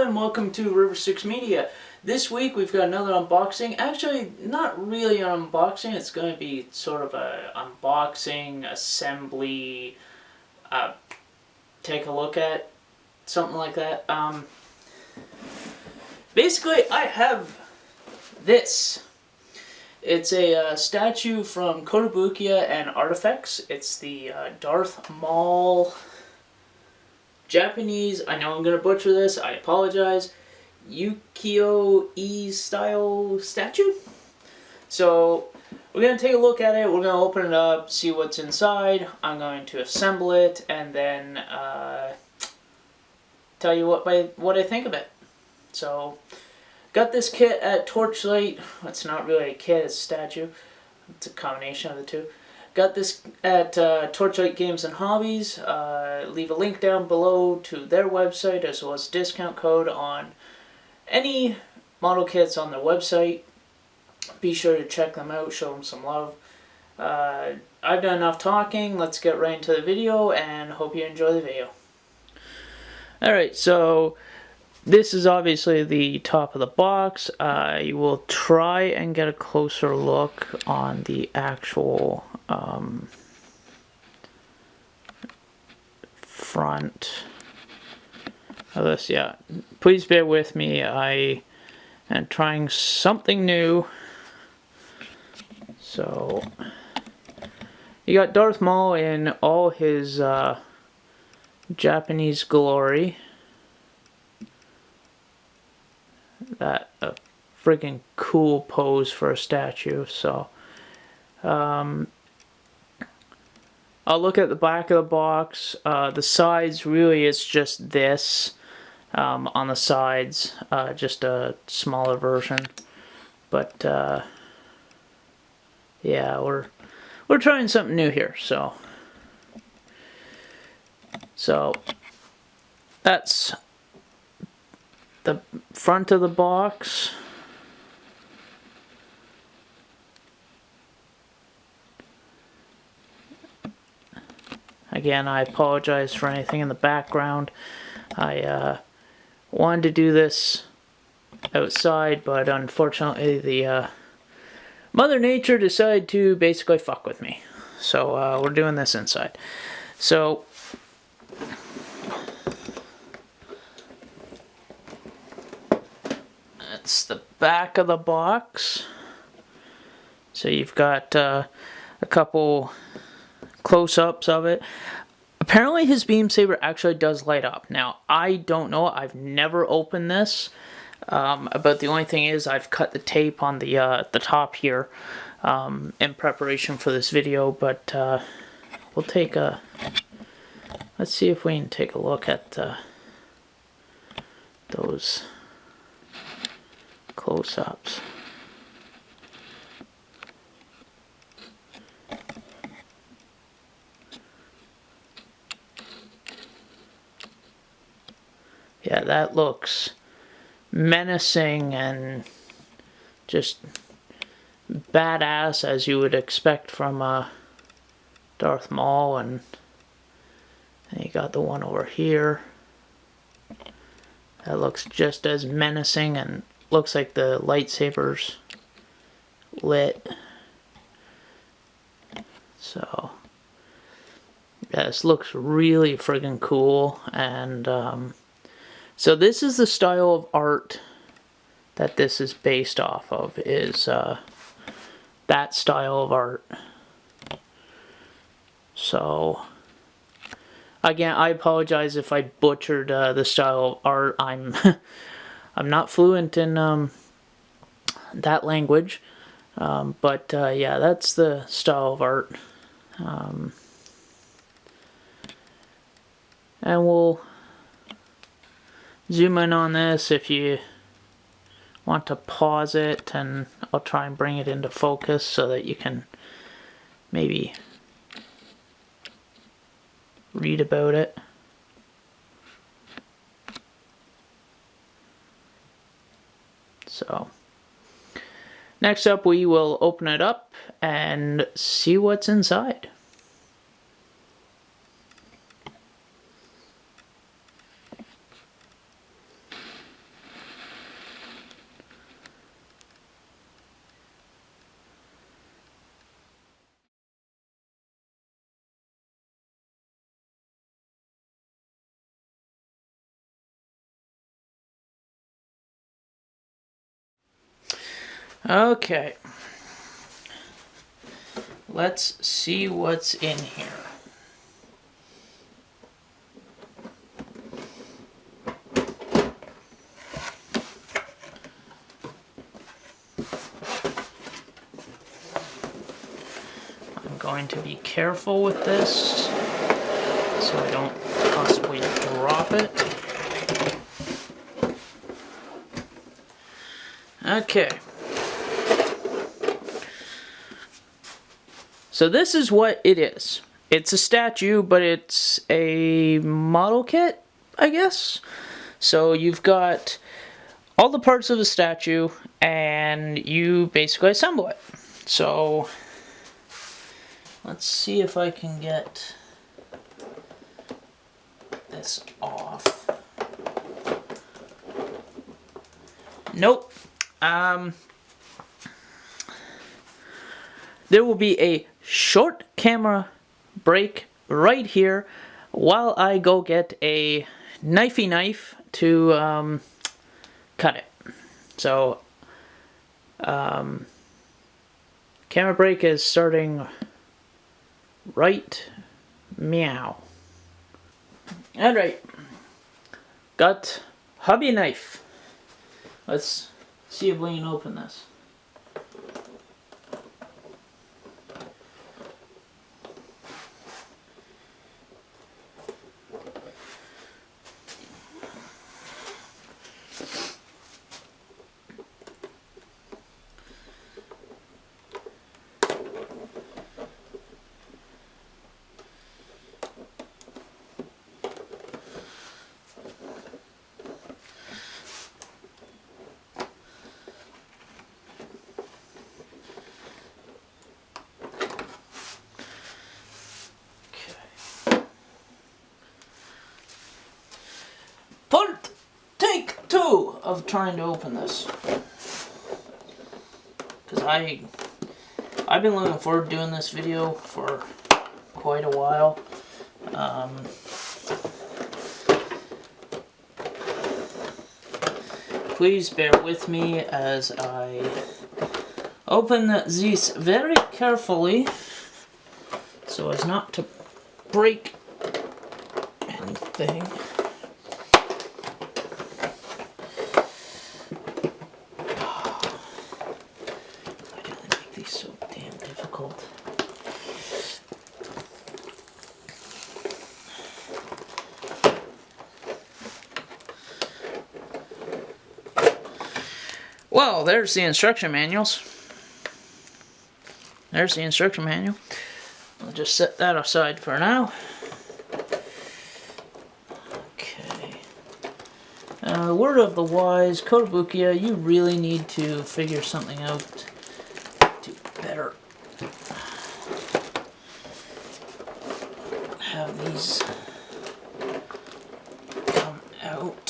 and welcome to River Styx Media. This week we've got another unboxing. Actually, not really an unboxing. It's going to be sort of a unboxing, assembly, take a look at, something like that. Basically, I have this. It's a statue from Kotobukiya and Artifacts. It's the Darth Maul Japanese, I know I'm going to butcher this, I apologize, Ukiyo style statue. So we're going to take a look at it, we're going to open it up, see what's inside, I'm going to assemble it, and then tell you what I think of it. So, got this kit at Torchlight. It's not really a kit, it's a statue. It's a combination of the two. Got this at Torchlight Games and Hobbies. Leave a link down below to their website as well as discount code on any model kits on their website. Be sure to check them out, show them some love. I've done enough talking. Let's get right into the video and hope you enjoy the video. Alright, so this is obviously the top of the box. I will try and get a closer look on the actual front of this. Yeah, please bear with me. I am trying something new. So, you got Darth Maul in all his Japanese glory. That a friggin' cool pose for a statue. So I'll look at the back of the box. The sides, really it's just this on the sides, just a smaller version. But yeah, we're trying something new here. So that's the front of the box. Again, I apologize for anything in the background. I wanted to do this outside, but unfortunately the Mother Nature decided to basically fuck with me. So we're doing this inside. So that's the back of the box. So you've got a couple close-ups of it. Apparently his beam saber actually does light up. Now, I don't know. I've never opened this. But the only thing is I've cut the tape on the top here in preparation for this video. But we'll take a... Let's see if we can take a look at those close-ups. Yeah, that looks menacing and just badass as you would expect from Darth Maul, and you got the one over here that looks just as menacing and looks like the lightsaber's lit. So yeah, this looks really friggin' cool. And so this is the style of art that this is based off of, is that style of art. So again, I apologize if I butchered the style of art. I'm not fluent in that language, but yeah, that's the style of art. And we'll zoom in on this if you want to pause it, and I'll try and bring it into focus so that you can maybe read about it. So next up, we will open it up and see what's inside. Okay. Let's see what's in here. I'm going to be careful with this so I don't possibly drop it. Okay. So this is what it is. It's a statue, but it's a model kit, I guess. So you've got all the parts of the statue, and you basically assemble it. So let's see if I can get this off. Nope. There will be a short camera break right here while I go get a knifey knife to cut it. So camera break is starting right meow. Alright, got hobby knife. Let's see if we can open this. Take two of trying to open this, because I've been looking forward to doing this video for quite a while. Please bear with me as I open these very carefully so as not to break anything. Well, there's the instruction manuals. There's the instruction manual. I'll just set that aside for now. Okay. Word of the wise, Kotobukiya, you really need to figure something out to better have these come out.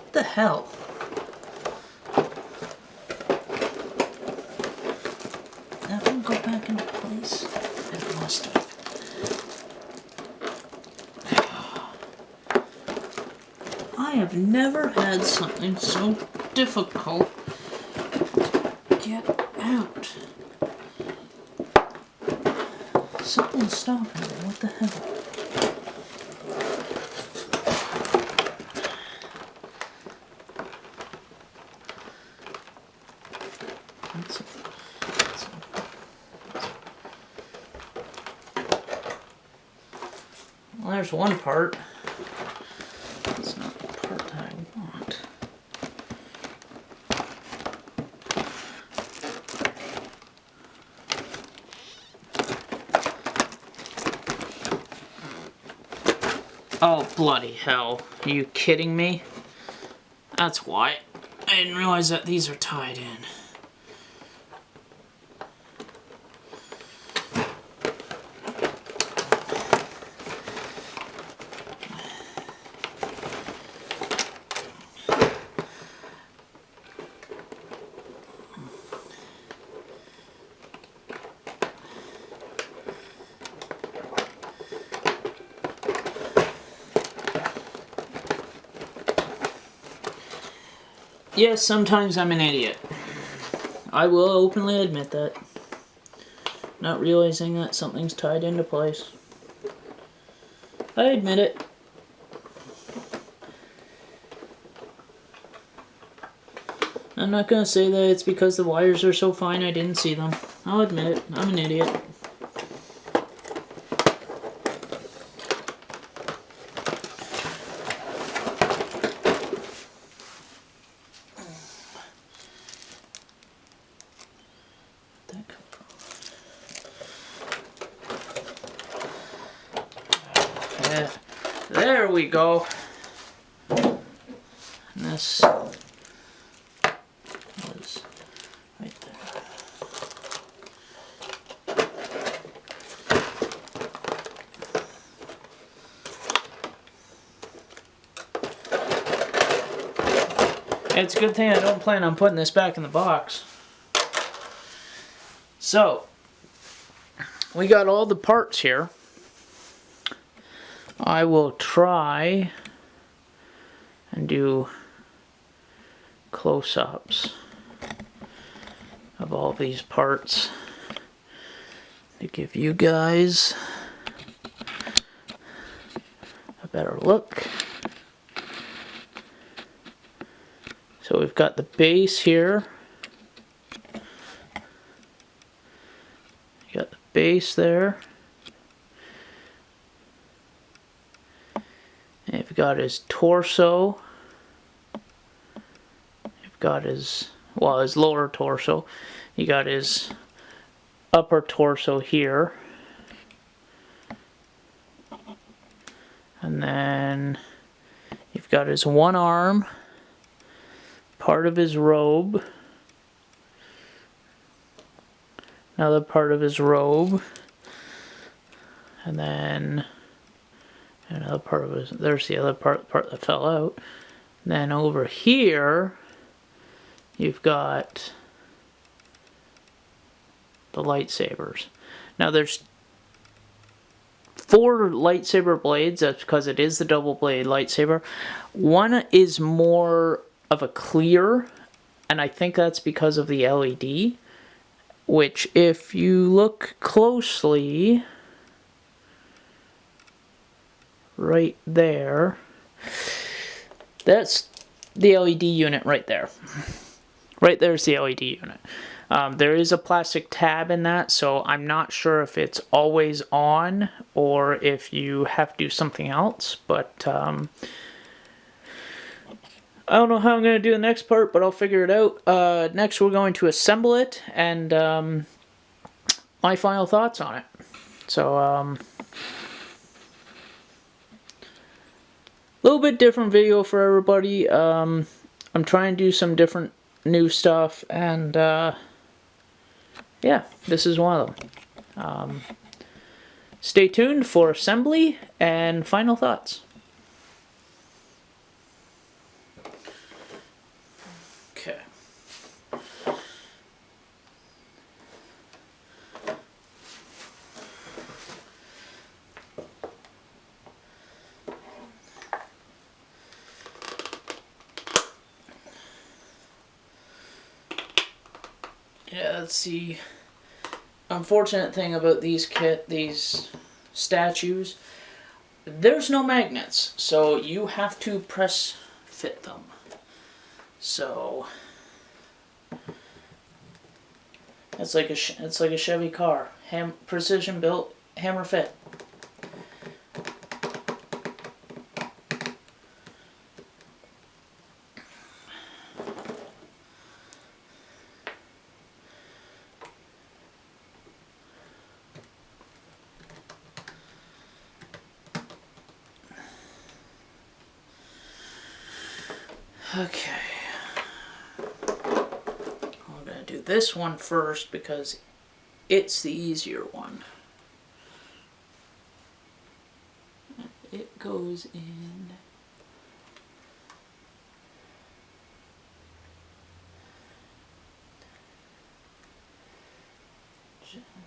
What the hell? That one go back into place? It must have. I have never had something so difficult to get out. Something's stopping me. What the hell? Well, there's one part. That's not the part that I want. Oh, bloody hell. Are you kidding me? That's why. I didn't realize that these are tied in. Yes, sometimes I'm an idiot. I will openly admit that. Not realizing that something's tied into place. I admit it. I'm not gonna say that it's because the wires are so fine I didn't see them. I'll admit it. I'm an idiot. Yeah, there we go. And this was right there. It's a good thing I don't plan on putting this back in the box. So, we got all the parts here. I will try and do close-ups of all these parts to give you guys a better look. So we've got the base here. You got the base there. And you've got his torso. You've got his, well, his lower torso. You got his upper torso here. And then you've got his one arm, part of his robe, another part of his robe, and then another part of his, there's the other part that fell out. And then over here, you've got the lightsabers. Now there's 4 lightsaber blades. That's because it is the double blade lightsaber. One is more of a clear, and I think that's because of the LED, which if you look closely right there, that's the LED unit right there. Right there's the LED unit. There is a plastic tab in that, so I'm not sure if it's always on or if you have to do something else, but I don't know how I'm going to do the next part, but I'll figure it out. Next we're going to assemble it and my final thoughts on it. So, a little bit different video for everybody. I'm trying to do some different new stuff, and yeah, this is one of them. Stay tuned for assembly and final thoughts. Okay. Yeah, that's the unfortunate thing about these statues. There's no magnets, so you have to press fit them. So it's like a Chevy car, precision built, hammer fit. Okay. I'm going to do this one first because it's the easier one. It goes in...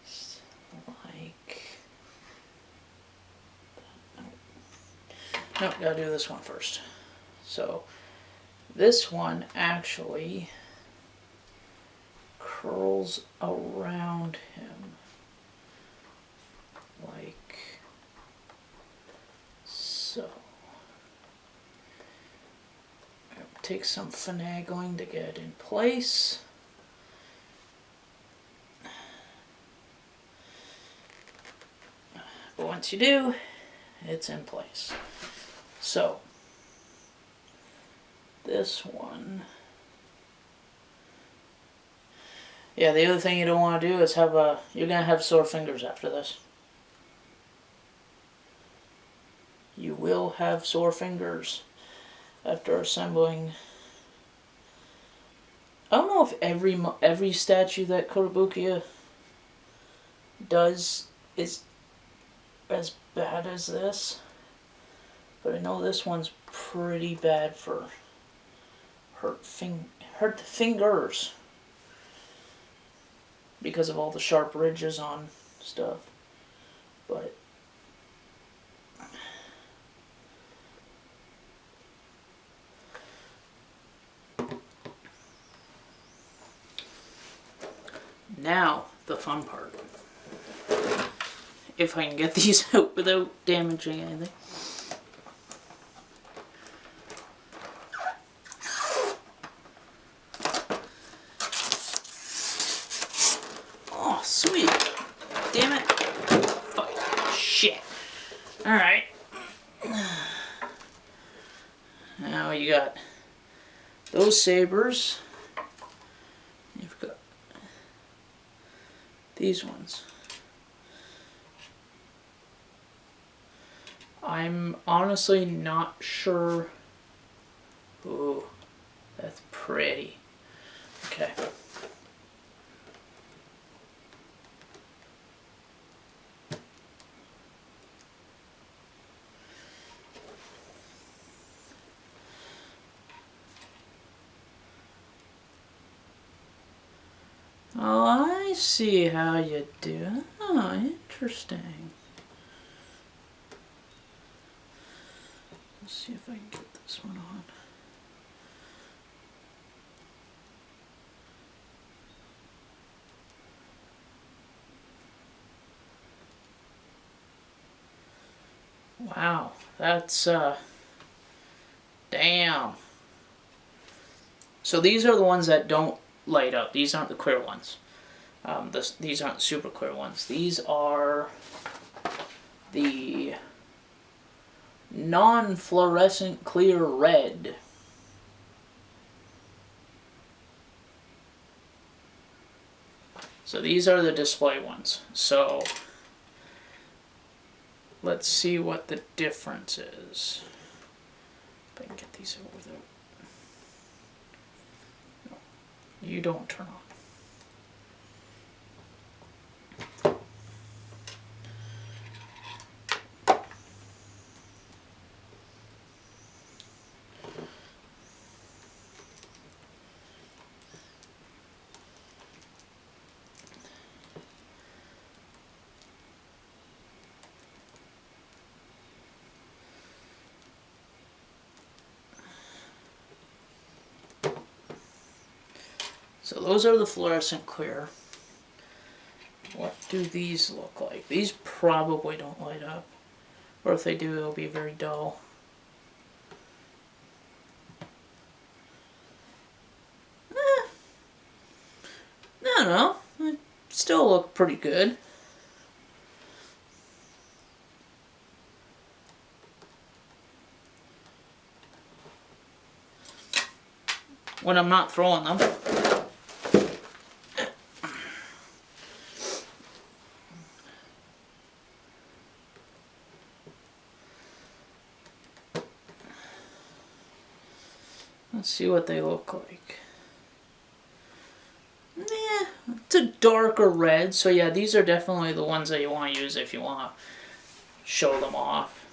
just like... Nope, gotta do this one first. So, this one actually curls around him like so. It takes some finagling to get it in place. But once you do, it's in place. So, this one... Yeah, the other thing you don't want to do is have a... You're going to have sore fingers after this. You will have sore fingers after assembling. I don't know if every statue that Kotobukiya does is as bad as this, but I know this one's pretty bad for hurt fingers because of all the sharp ridges on stuff. But now the fun part. If I can get these out without damaging anything. Oh, sweet. Damn it. Fuck. Shit. Alright. Now you got those sabers. You've got these ones. I'm honestly not sure. Ooh, that's pretty. Okay. Oh, I see how you do it. Oh, interesting. Let's see if I can get this one on. Wow, that's damn. So these are the ones that don't light up. These aren't the clear ones. These aren't the super clear ones. These are the non-fluorescent clear red. So these are the display ones. So let's see what the difference is. If I can get these over there. No, you don't turn on. So those are the fluorescent clear. What do these look like? These probably don't light up. Or if they do, it'll be very dull. I don't know. They still look pretty good. When I'm not throwing them. Let's see what they look like. Yeah, it's a darker red, so yeah, these are definitely the ones that you want to use if you want to show them off.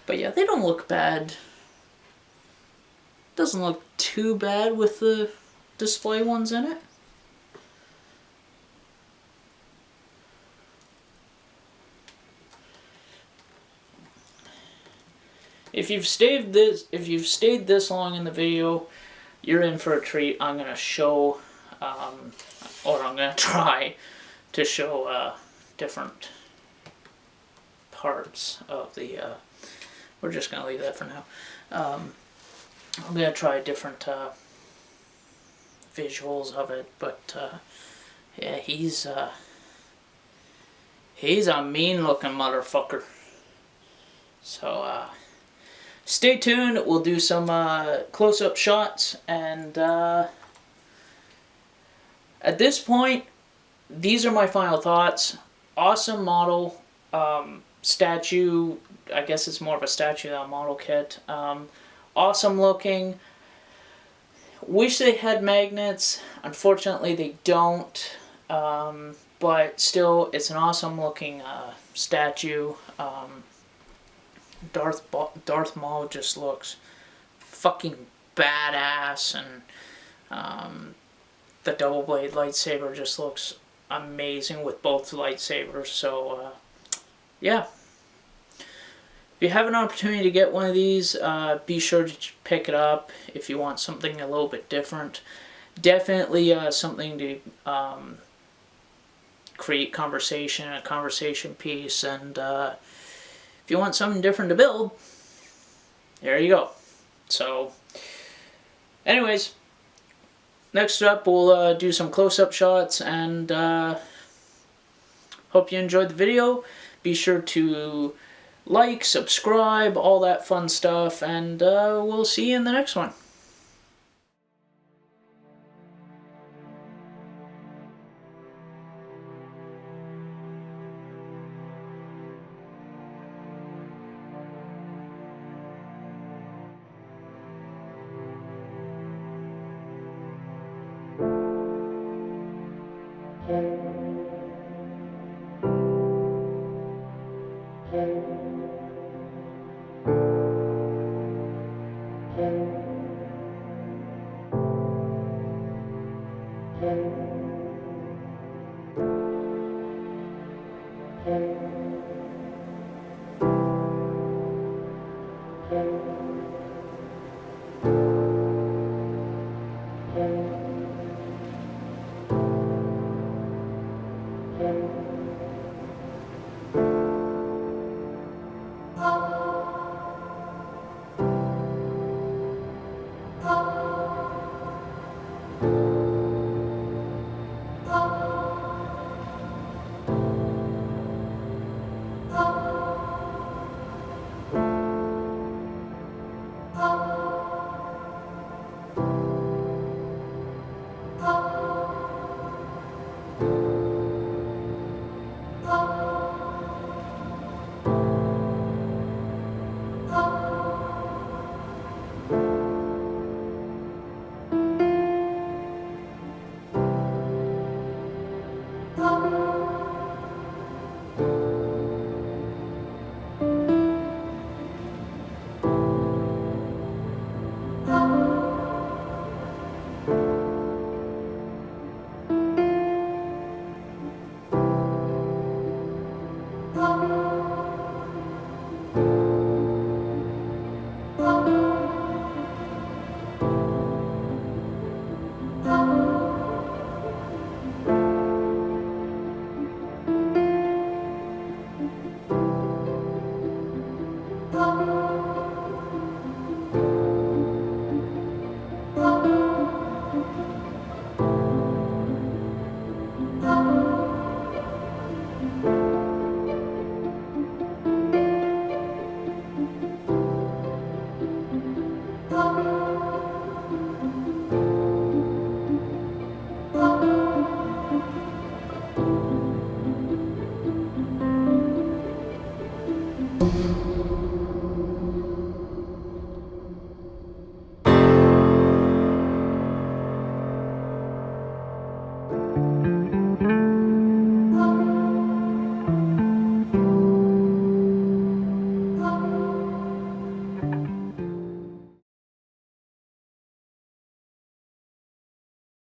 But yeah, they don't look bad. Doesn't look too bad with the display ones in it. If you've stayed this long in the video, you're in for a treat. I'm gonna show, or I'm gonna try to show different parts of the. We're just gonna leave that for now. I'm gonna try different visuals of it, but yeah, he's a mean-looking motherfucker. So stay tuned. We'll do some close-up shots, and at this point, these are my final thoughts. Awesome model, statue. I guess it's more of a statue than a model kit. Awesome looking. Wish they had magnets. Unfortunately, they don't. But still, it's an awesome looking statue. Darth Maul just looks fucking badass, and the double blade lightsaber just looks amazing with both lightsabers. So yeah. If you have an opportunity to get one of these, be sure to pick it up if you want something a little bit different. Definitely something to create conversation, a conversation piece, and if you want something different to build, there you go. So, anyways, next up we'll do some close-up shots, and hope you enjoyed the video. Be sure to like, subscribe, all that fun stuff, and we'll see you in the next one. Thank you.